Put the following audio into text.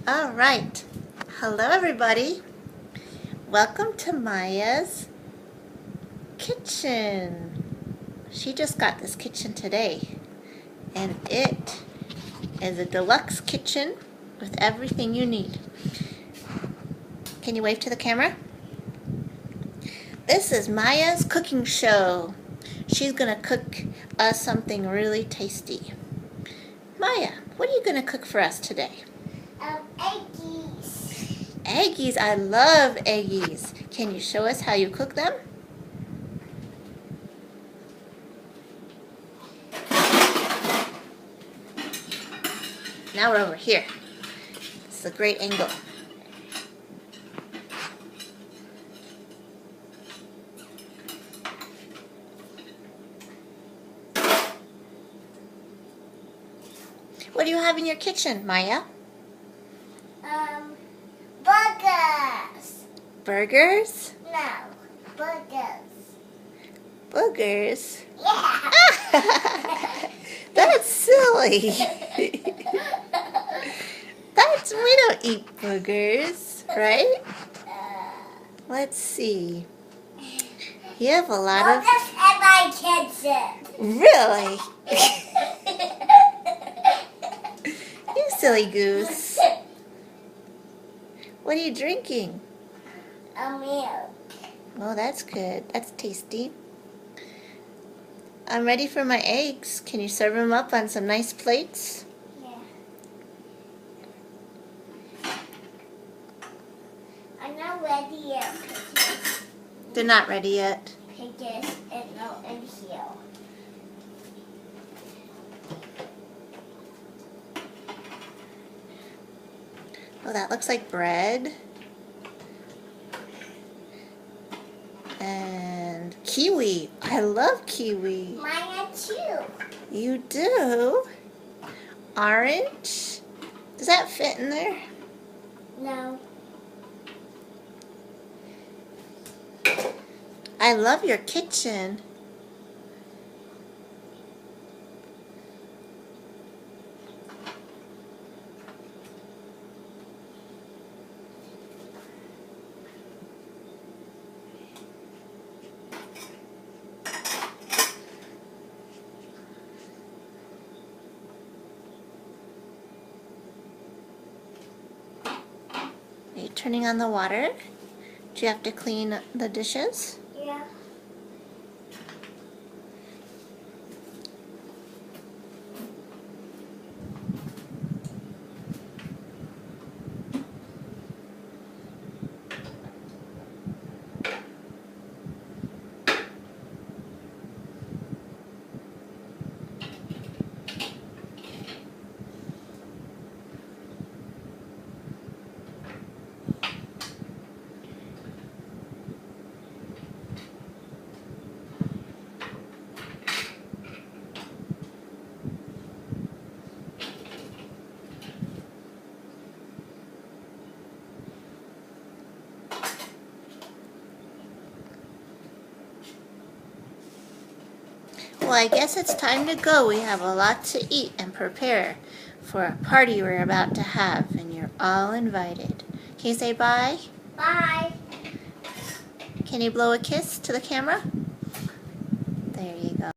All right. Hello, everybody. Welcome to Maya's kitchen. She just got this kitchen today, and it is a deluxe kitchen with everything you need. Can you wave to the camera? This is Maya's cooking show. She's going to cook us something really tasty. Maya, what are you going to cook for us today? Eggies. Eggies. I love eggies. Can you show us how you cook them? Now we're over here. This is a great angle. What do you have in your kitchen, Maya? Burgers. Burgers? No, burgers. Boogers? Yeah. That's silly. We don't eat boogers, right? Let's see. You have a lot of... Burgers in my kitchen. Really? You silly goose. What are you drinking? A milk. Oh, that's good. That's tasty. I'm ready for my eggs. Can you serve them up on some nice plates? Yeah. I'm not ready yet. They're not ready yet. Pickles and no in here. Oh, that looks like bread. And kiwi. I love kiwi. Mine too. You do? Orange? Does that fit in there? No. I love your kitchen. Are you turning on the water? Do you have to clean the dishes? Yeah. Well, I guess it's time to go. We have a lot to eat and prepare for a party we're about to have, and you're all invited. Can you say bye? Bye. Can you blow a kiss to the camera?